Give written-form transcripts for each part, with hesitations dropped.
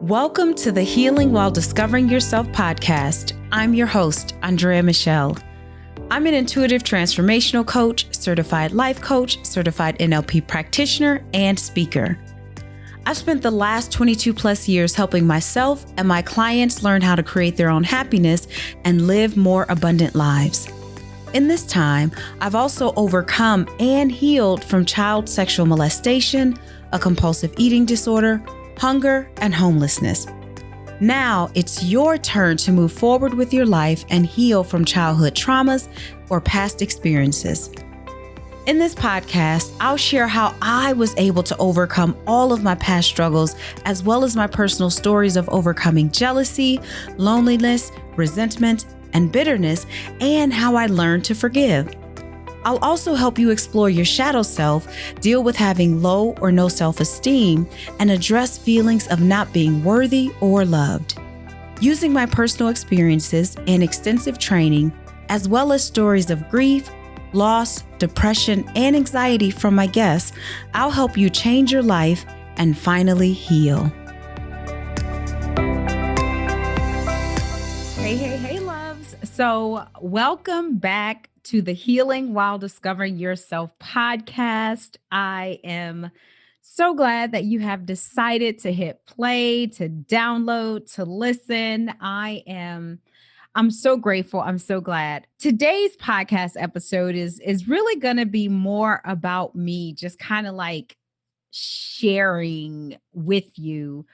Welcome to the Healing While Discovering Yourself podcast. I'm your host, Andrea Michelle. I'm an intuitive transformational coach, certified life coach, certified NLP practitioner, and speaker. I've spent the last 22 plus years helping myself and my clients learn how to create their own happiness and live more abundant lives. In this time, I've also overcome and healed from child sexual molestation, a compulsive eating disorder, hunger, and homelessness. Now it's your turn to move forward with your life and heal from childhood traumas or past experiences. In this podcast, I'll share how I was able to overcome all of my past struggles, as well as my personal stories of overcoming jealousy, loneliness, resentment, and bitterness, and how I learned to forgive. I'll also help you explore your shadow self, deal with having low or no self-esteem, and address feelings of not being worthy or loved. Using my personal experiences and extensive training, as well as stories of grief, loss, depression, and anxiety from my guests, I'll help you change your life and finally heal. Hey, loves. So welcome back to the Healing While Discovering Yourself podcast. I am so glad that you have decided to hit play, to download, to listen. I'm so grateful. I'm so glad. Today's podcast episode is really going to be more about me, just kind of like sharing with you.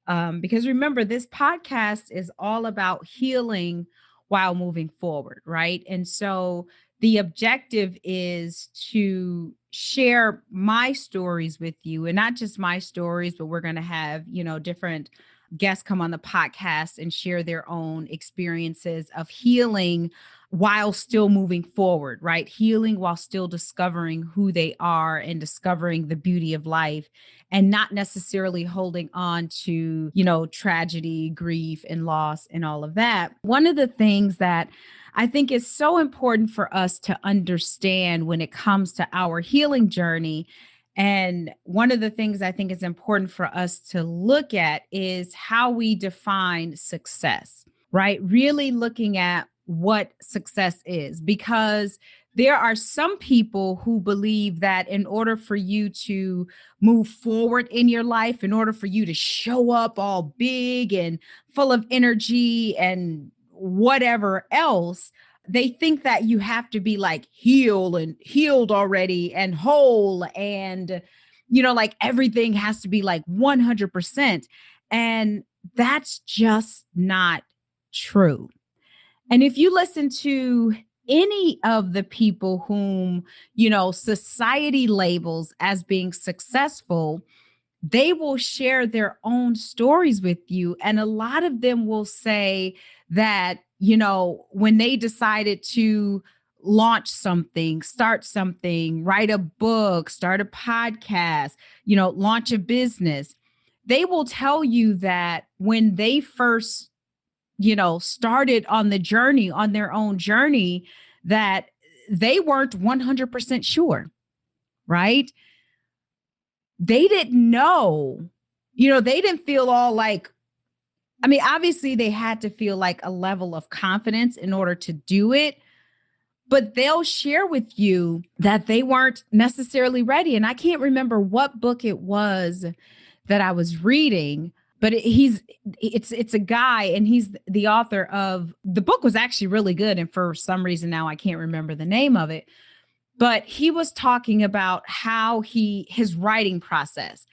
Because remember, this podcast is all about healing while moving forward, right? And so the objective is to share my stories with you, and not just my stories, but we're going to have, different guests come on the podcast and share their own experiences of healing while still moving forward, right? Healing while still discovering who they are and discovering the beauty of life, and not necessarily holding on to, tragedy, grief, and loss and all of that. One of the things that I think is so important for us to understand when it comes to our healing journey, and one of the things I think is important for us to look at, is how we define success, right? Really looking at what success is, because there are some people who believe that in order for you to move forward in your life, in order for you to show up all big and full of energy and whatever else, they think that you have to be like healed already and whole, and like everything has to be like 100%, and that's just not true. And if you listen to any of the people whom society labels as being successful, they will share their own stories with you. And a lot of them will say that, when they decided to launch something, start something, write a book, start a podcast, launch a business, they will tell you that when they first, started on the journey, on their own journey, that they weren't 100% sure, right? They didn't know, they didn't feel all like, obviously they had to feel like a level of confidence in order to do it, but they'll share with you that they weren't necessarily ready. And I can't remember what book it was that I was reading, but it's a guy, and he's the author of, the book was actually really good. And for some reason now I can't remember the name of it, but he was talking about how his writing process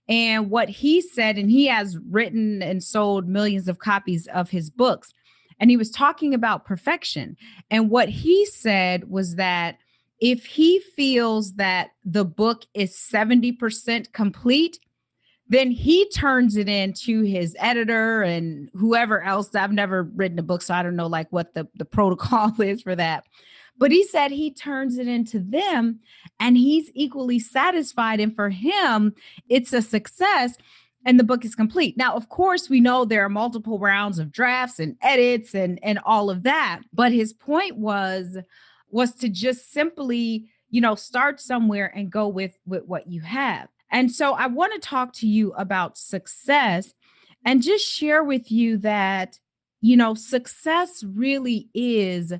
and what he said, and he has written and sold millions of copies of his books. And he was talking about perfection. And what he said was that if he feels that the book is 70% complete, then he turns it in to his editor and whoever else. I've never written a book, so I don't know like what the protocol is for that. But he said he turns it into them and he's equally satisfied. And for him, it's a success and the book is complete. Now, of course, we know there are multiple rounds of drafts and edits and all of that. But his point was to just simply, start somewhere and go with what you have. And so I want to talk to you about success and just share with you that, success really is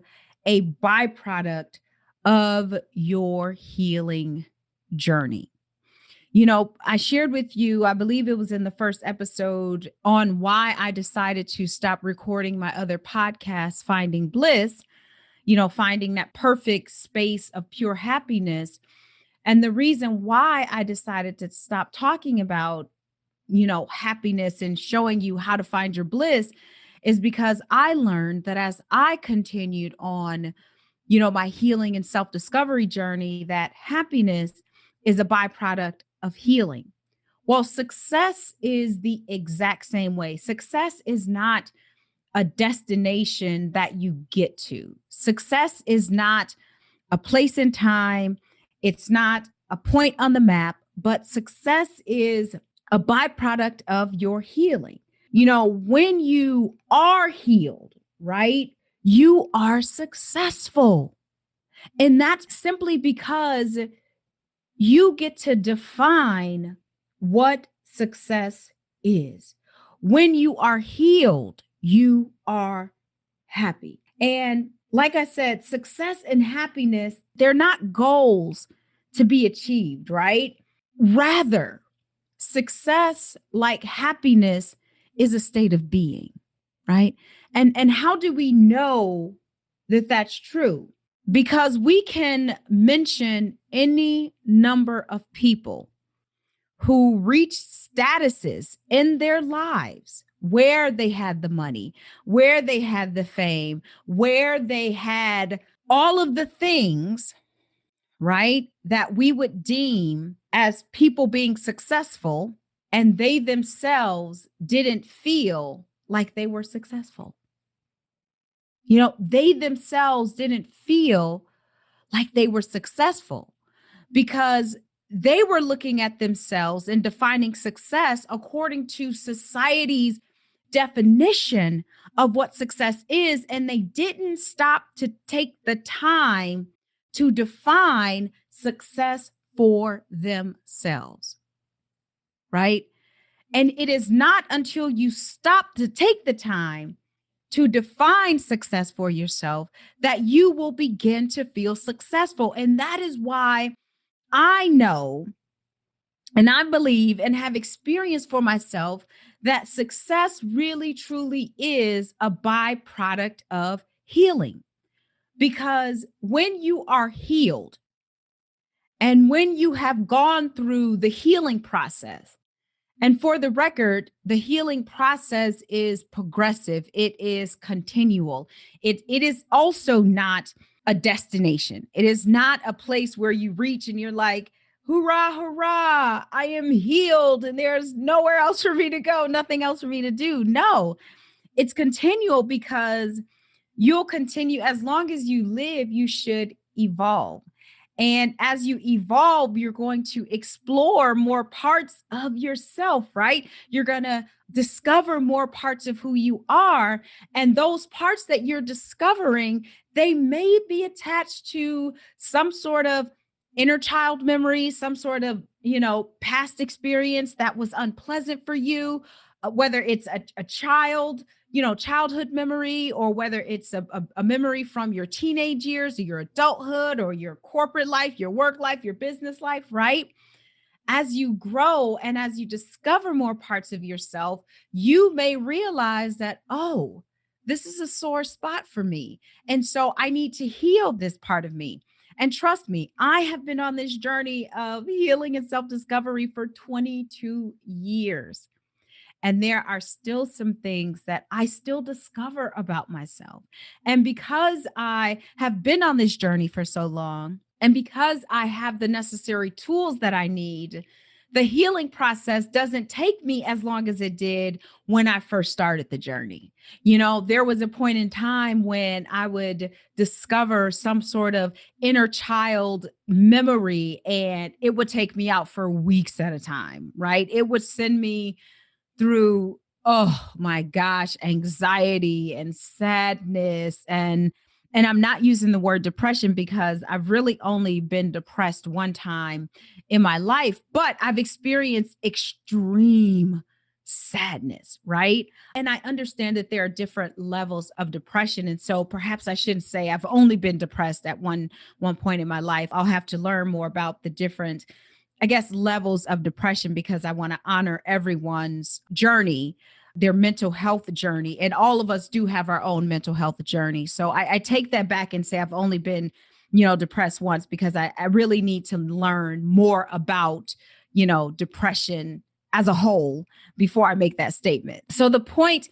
a byproduct of your healing journey. I shared with you, I believe it was in the first episode, on why I decided to stop recording my other podcast, Finding Bliss, finding that perfect space of pure happiness. And the reason why I decided to stop talking about, happiness and showing you how to find your bliss is because I learned that as I continued on, my healing and self discovery journey, that happiness is a byproduct of healing. Well, success is the exact same way. Success is not a destination that you get to. Success is not a place in time. It's not a point on the map, but success is a byproduct of your healing. When you are healed, right, you are successful. And that's simply because you get to define what success is. When you are healed, you are happy. And like I said, success and happiness, they're not goals to be achieved, right? Rather, success, like happiness, is a state of being, right? And how do we know that that's true? Because we can mention any number of people who reached statuses in their lives where they had the money, where they had the fame, where they had all of the things, right, that we would deem as people being successful, and they themselves didn't feel like they were successful. They themselves didn't feel like they were successful because they were looking at themselves and defining success according to society's definition of what success is. And they didn't stop to take the time to define success for themselves, right? And it is not until you stop to take the time to define success for yourself that you will begin to feel successful. And that is why I know and I believe and have experienced for myself that success really truly is a byproduct of healing. Because when you are healed and when you have gone through the healing process, and for the record, the healing process is progressive. It is continual. It is also not a destination. It is not a place where you reach and you're like, hurrah, hurrah, I am healed and there's nowhere else for me to go, nothing else for me to do. No, it's continual because you'll continue. As long as you live, you should evolve. And as you evolve, you're going to explore more parts of yourself, right? You're going to discover more parts of who you are. And those parts that you're discovering, they may be attached to some sort of inner child memory, some sort of, past experience that was unpleasant for you, whether it's a childhood memory, or whether it's a memory from your teenage years or your adulthood or your corporate life, your work life, your business life, right? As you grow and as you discover more parts of yourself, you may realize that, oh, this is a sore spot for me. And so I need to heal this part of me. And trust me, I have been on this journey of healing and self-discovery for 22 years. And there are still some things that I still discover about myself. And because I have been on this journey for so long, and because I have the necessary tools that I need, the healing process doesn't take me as long as it did when I first started the journey. There was a point in time when I would discover some sort of inner child memory, and it would take me out for weeks at a time, right? It would send me through, oh my gosh, anxiety and sadness. And I'm not using the word depression because I've really only been depressed one time in my life, but I've experienced extreme sadness, right? And I understand that there are different levels of depression. And so perhaps I shouldn't say I've only been depressed at one point in my life. I'll have to learn more about the different, I guess, levels of depression because I want to honor everyone's journey, their mental health journey. And all of us do have our own mental health journey. So I take that back and say I've only been, depressed once because I really need to learn more about, depression as a whole before I make that statement. So the point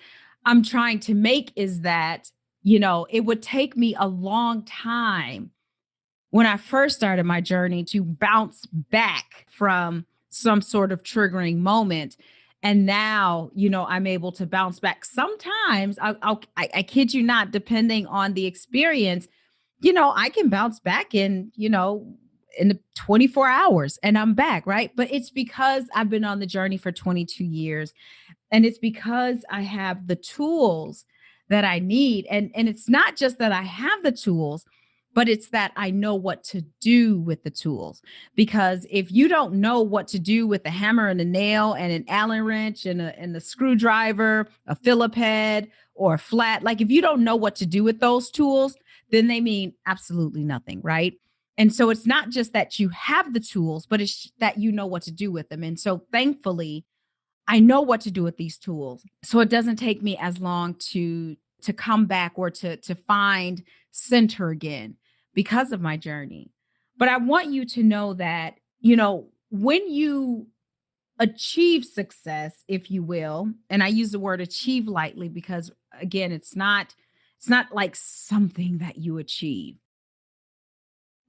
I'm trying to make is that, it would take me a long time when I first started my journey to bounce back from some sort of triggering moment. And now, I'm able to bounce back. Sometimes I kid you not, depending on the experience, I can bounce back in the 24 hours and I'm back, right? But it's because I've been on the journey for 22 years. And it's because I have the tools that I need. And it's not just that I have the tools, but it's that I know what to do with the tools. Because if you don't know what to do with a hammer and a nail and an Allen wrench and a screwdriver, a Phillip head or a flat, like if you don't know what to do with those tools, then they mean absolutely nothing, right? And so it's not just that you have the tools, but it's that you know what to do with them. And so thankfully, I know what to do with these tools. So it doesn't take me as long to come back or to find center again because of my journey. But I want you to know that, when you achieve success, if you will, and I use the word achieve lightly because again, it's not like something that you achieve.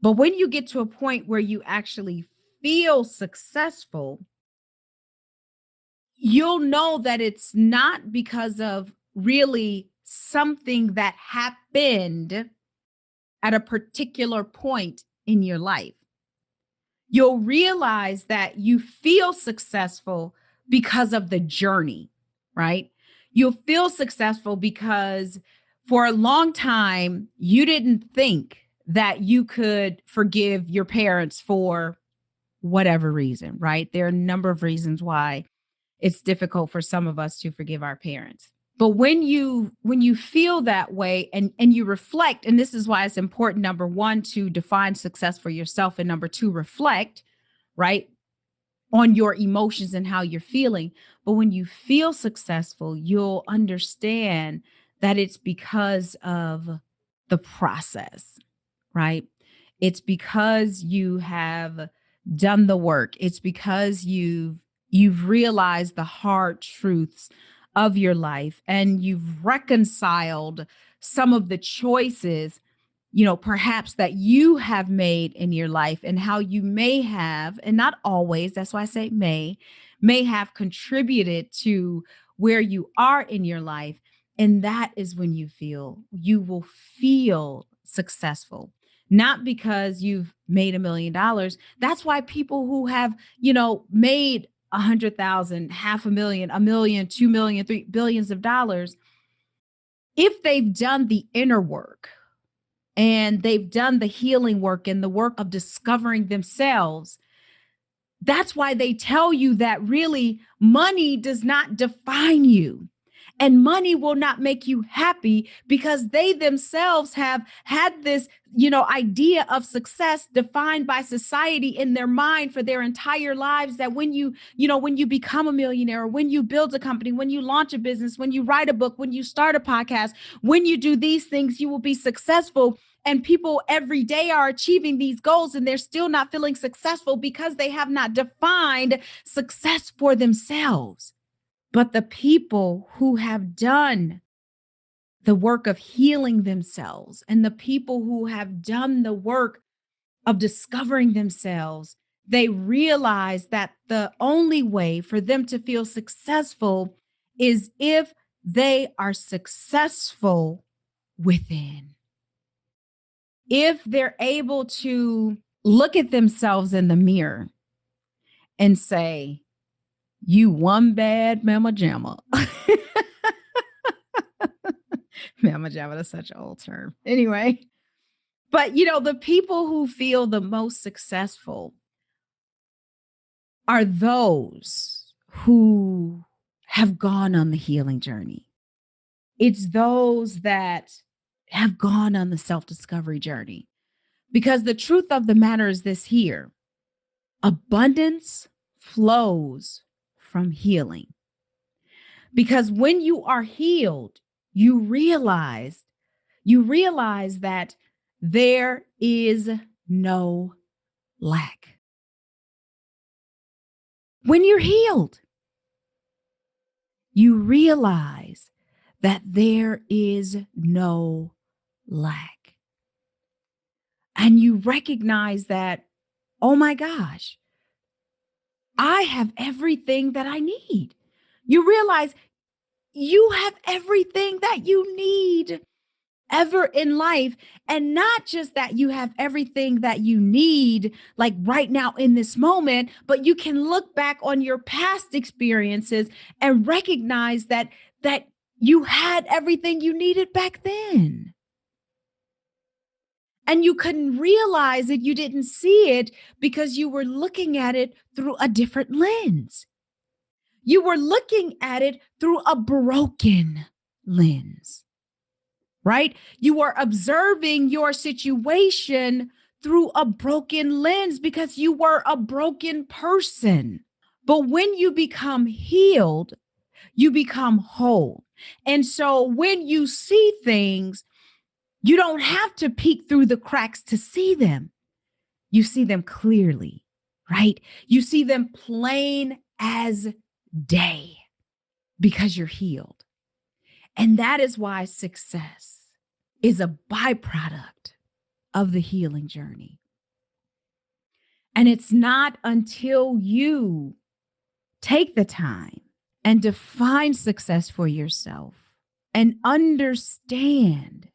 But when you get to a point where you actually feel successful, you'll know that it's not because of really something that happened at a particular point in your life. You'll realize that you feel successful because of the journey, right? You'll feel successful because for a long time, you didn't think that you could forgive your parents for whatever reason, right? There are a number of reasons why it's difficult for some of us to forgive our parents. But when you feel that way and you reflect, and this is why it's important, number one, to define success for yourself, and number two, reflect, right, on your emotions and how you're feeling. But when you feel successful, you'll understand that it's because of the process, right? It's because you have done the work. It's because you've realized the hard truths of your life and you've reconciled some of the choices, perhaps that you have made in your life and how you may have, and not always, that's why I say may have contributed to where you are in your life. And that is when you will feel successful, not because you've made $1 million. That's why people who have, made 100,000, half a million, a million, 2 million, 3 billions of dollars, if they've done the inner work and they've done the healing work and the work of discovering themselves, that's why they tell you that really money does not define you. And money will not make you happy because they themselves have had this, idea of success defined by society in their mind for their entire lives, that when you become a millionaire, or when you build a company, when you launch a business, when you write a book, when you start a podcast, when you do these things, you will be successful. And people every day are achieving these goals and they're still not feeling successful because they have not defined success for themselves. But the people who have done the work of healing themselves and the people who have done the work of discovering themselves, they realize that the only way for them to feel successful is if they are successful within. If they're able to look at themselves in the mirror and say, "You one bad mama jamma." Mama jamma, that's such an old term. Anyway, but the people who feel the most successful are those who have gone on the healing journey. It's those that have gone on the self-discovery journey. Because the truth of the matter is this here: abundance flows from healing. Because when you are healed, you realize that there is no lack. When you're healed, you realize that there is no lack. And you recognize that, oh my gosh, I have everything that I need. You realize you have everything that you need ever in life. And not just that you have everything that you need, like right now in this moment, but you can look back on your past experiences and recognize that you had everything you needed back then. And you couldn't realize it, you didn't see it because you were looking at it through a different lens. You were looking at it through a broken lens, right? You were observing your situation through a broken lens because you were a broken person. But when you become healed, you become whole. And so when you see things, you don't have to peek through the cracks to see them. You see them clearly, right? You see them plain as day because you're healed. And that is why success is a byproduct of the healing journey. And it's not until you take the time and define success for yourself and understand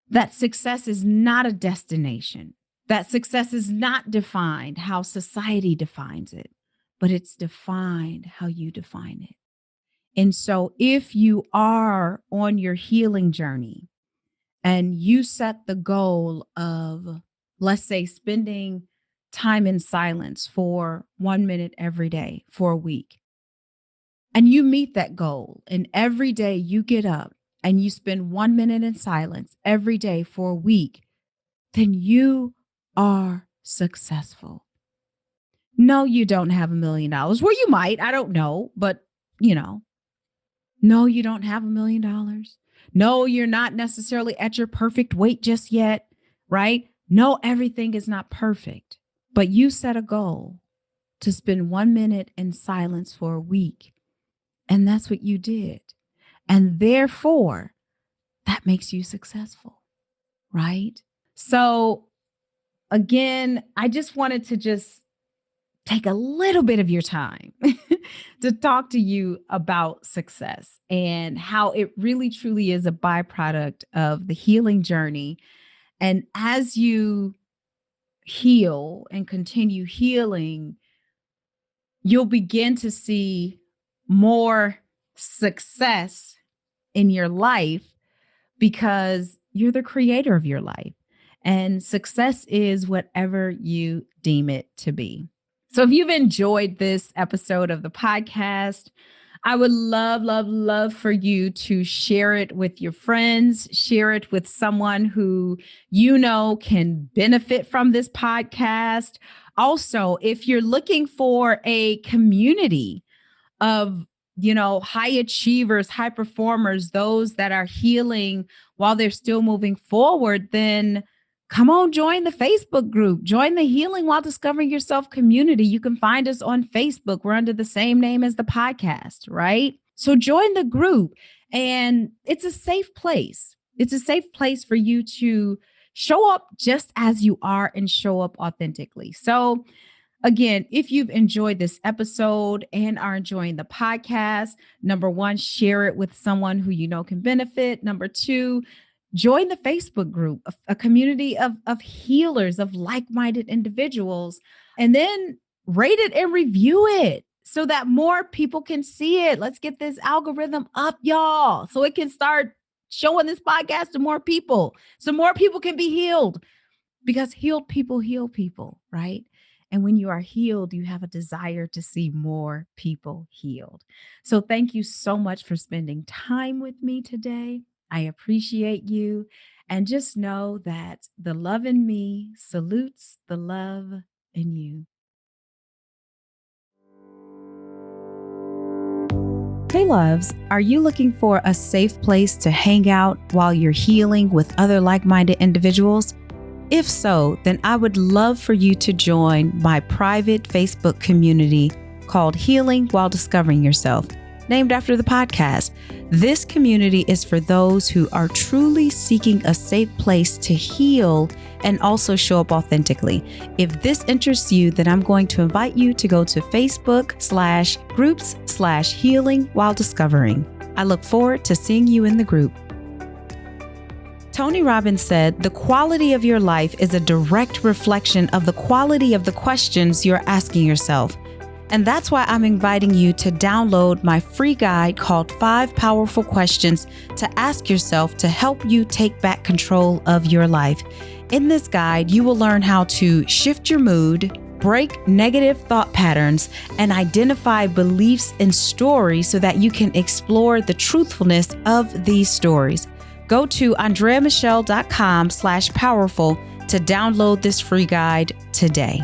that success is not a destination, that success is not defined how society defines it, but it's defined how you define it. And so if you are on your healing journey and you set the goal of, let's say, spending time in silence for 1 minute every day for a week, and you meet that goal, and every day you get up and you spend 1 minute in silence every day for a week, then you are successful. No, you don't have $1 million. Well, you might, I don't know, but no, you don't have $1 million. No, you're not necessarily at your perfect weight just yet, right? No, everything is not perfect, but you set a goal to spend 1 minute in silence for a week. And that's what you did. And therefore, that makes you successful, right? So again, I just wanted to take a little bit of your time to talk to you about success and how it really truly is a byproduct of the healing journey. And as you heal and continue healing, you'll begin to see more success in your life because you're the creator of your life. And success is whatever you deem it to be. So if you've enjoyed this episode of the podcast, I would love for you to share it with your friends, share it with someone who you know can benefit from this podcast. Also, if you're looking for a community of high achievers, high performers, those that are healing while they're still moving forward, then come on, join the Facebook group, join the Healing While Discovering Yourself community. You can find us on Facebook. We're under the same name as the podcast, right? So join the group, and it's a safe place. It's a safe place for you to show up just as you are and show up authentically. So again, if you've enjoyed this episode and are enjoying the podcast, number one, share it with someone who you know can benefit. Number two, join the Facebook group, a community of healers, of like-minded individuals, and then rate it and review it so that more people can see it. Let's get this algorithm up, y'all, so it can start showing this podcast to more people, so more people can be healed, because healed people heal people, right? And when you are healed, you have a desire to see more people healed. So thank you so much for spending time with me today. I appreciate you. And just know that the love in me salutes the love in you. Hey, loves, are you looking for a safe place to hang out while you're healing with other like-minded individuals? If so, then I would love for you to join my private Facebook community called Healing While Discovering Yourself, named after the podcast. This community is for those who are truly seeking a safe place to heal and also show up authentically. If this interests you, then I'm going to invite you to go to Facebook/groups/Healing While Discovering. I look forward to seeing you in the group. Tony Robbins said, "The quality of your life is a direct reflection of the quality of the questions you're asking yourself." And that's why I'm inviting you to download my free guide called 5 Powerful Questions to Ask Yourself to help you take back control of your life. In this guide, you will learn how to shift your mood, break negative thought patterns, and identify beliefs and stories so that you can explore the truthfulness of these stories. Go to andreamichelle.com/powerful to download this free guide today.